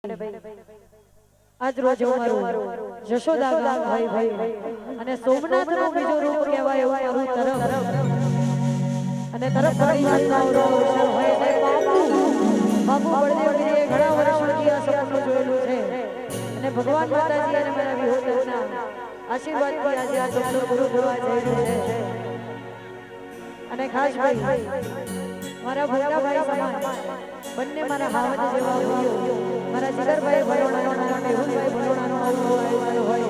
આજ રોજ અમારું જશોદા ગામ ભાઈ અને સોમનાથ નું બીજો રૂપ કહેવાય એવું મારું તરફ અને તરફ પરિવારનો અવસર હોય છે બાપુ બળદેવજીએ ઘણા વર્ષોથી આ સપનું જોયેલું છે અને ભગવાન માતાજી અને મારા વિહોતરના આશીર્વાદથી આજે આ સપનું પૂરું કરવા જઈ રહ્યું છે અને ખાસ ભાઈ મારા મોટા ભાઈ સમાન બંને મારા હાવજ જેવા ભાઈઓ મારા જીગરભાઈ ભલોણાનો મારા મેહુલભાઈ ભલોણાનો આવવાનો હોય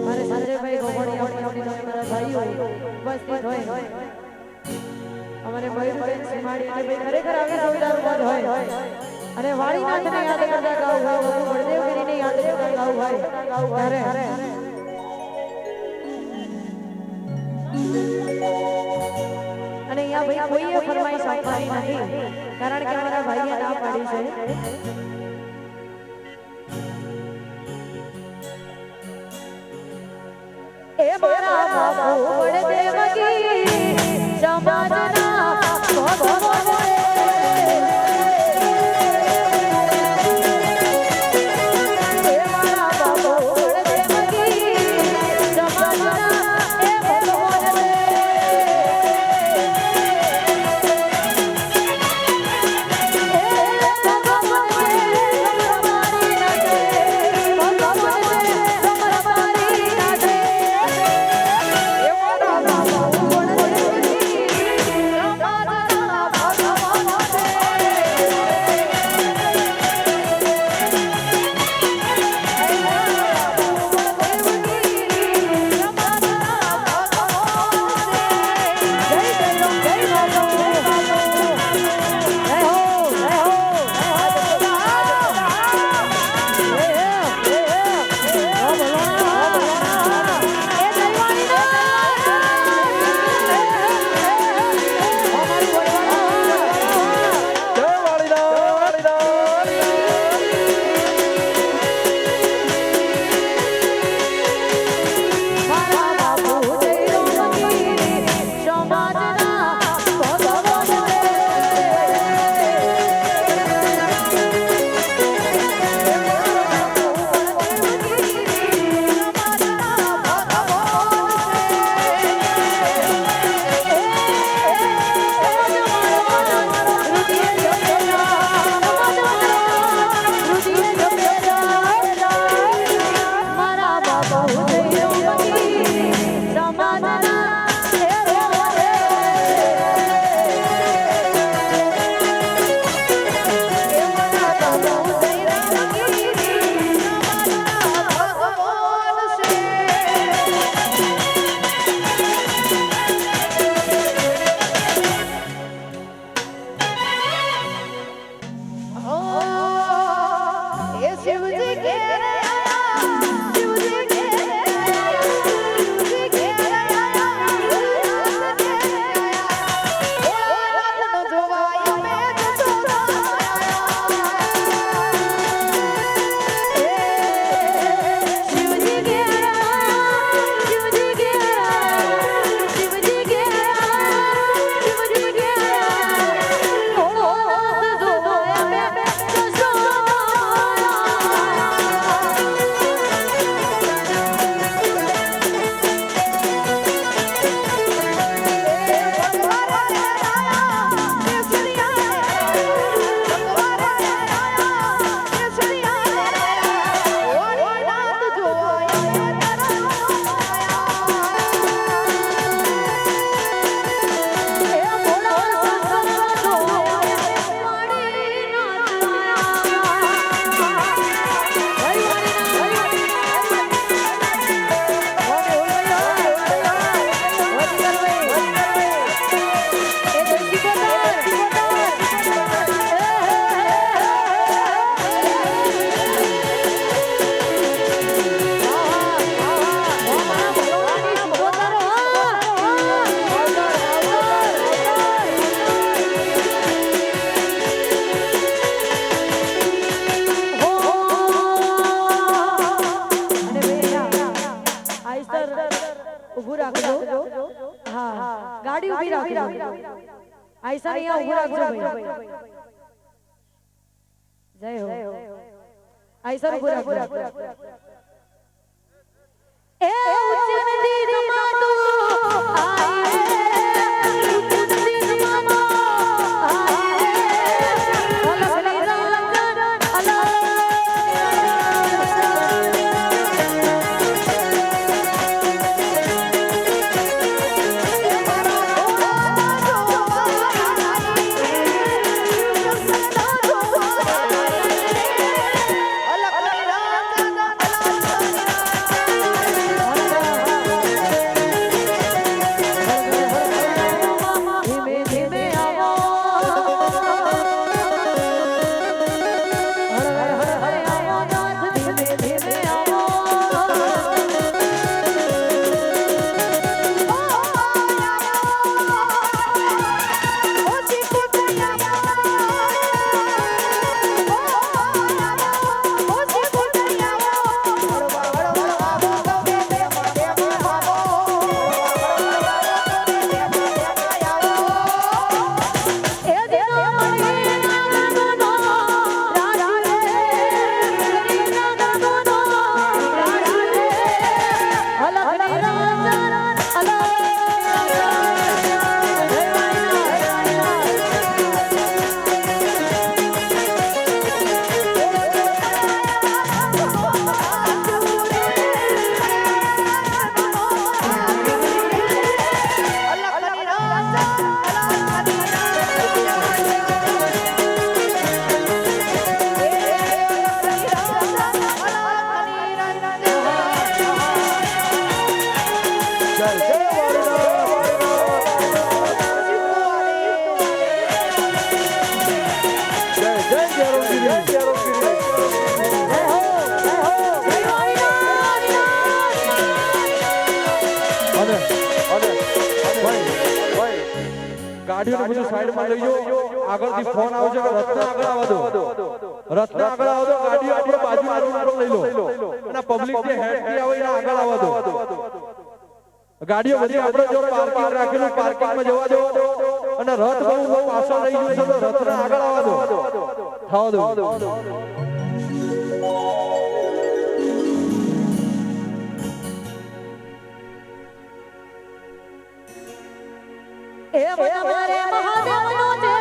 મારા સંજયભાઈ ગોગોણીયાનો મારા ભાઈઓ ઉપસ્થિત હોય અમારે મયુરબેન સિમાડી અને ભાઈ ખરેખર આવી જોરદાર વાત હોય અને વાળીનાથને યાદ કરતા ગાવ હોય બળદેવગીરીને યાદ કરતા ગાવ હોય ત્યારે અને અહીંયા ભાઈ કોઈએ ફરમાઈશ આપવાની નથી કારણ કે મારા ભાઈએ ના પાડી છે એ મારા બાપુ બળદેવગીરી સમાજના ભગવાન ગાડી ઉભી રાખજો આઈસા અહીંયા ઉભી રાખજો ભાઈ જય હો આઈસર પૂરા એ ઉચ્ચ નદી રમાતો આઈ ઉચ્ચ નદી રમાતો આઈ અલગની રંગન અલગ ગાડીઓને બધું સાઈડમાં લઈ જાઓ આગળથી ફોન આવશે કે રત્ના આગળ આવવા દો રત્ના આગળ આવવા દો ગાડીઓ આપણે બાજુમાં રોડ લઈ લો અને પબ્લિક જે હેડથી આવે એને આગળ આવવા દો ગાડીઓ બધી આપણે જો પાર્કિંગ રાખેલું પાર્કિંગમાં જવા દો અને રથ બહુ પાછળ લઈ ગયો છે તો રથના આગળ આવવા દો થવા દો એ મારે મહાદેવનો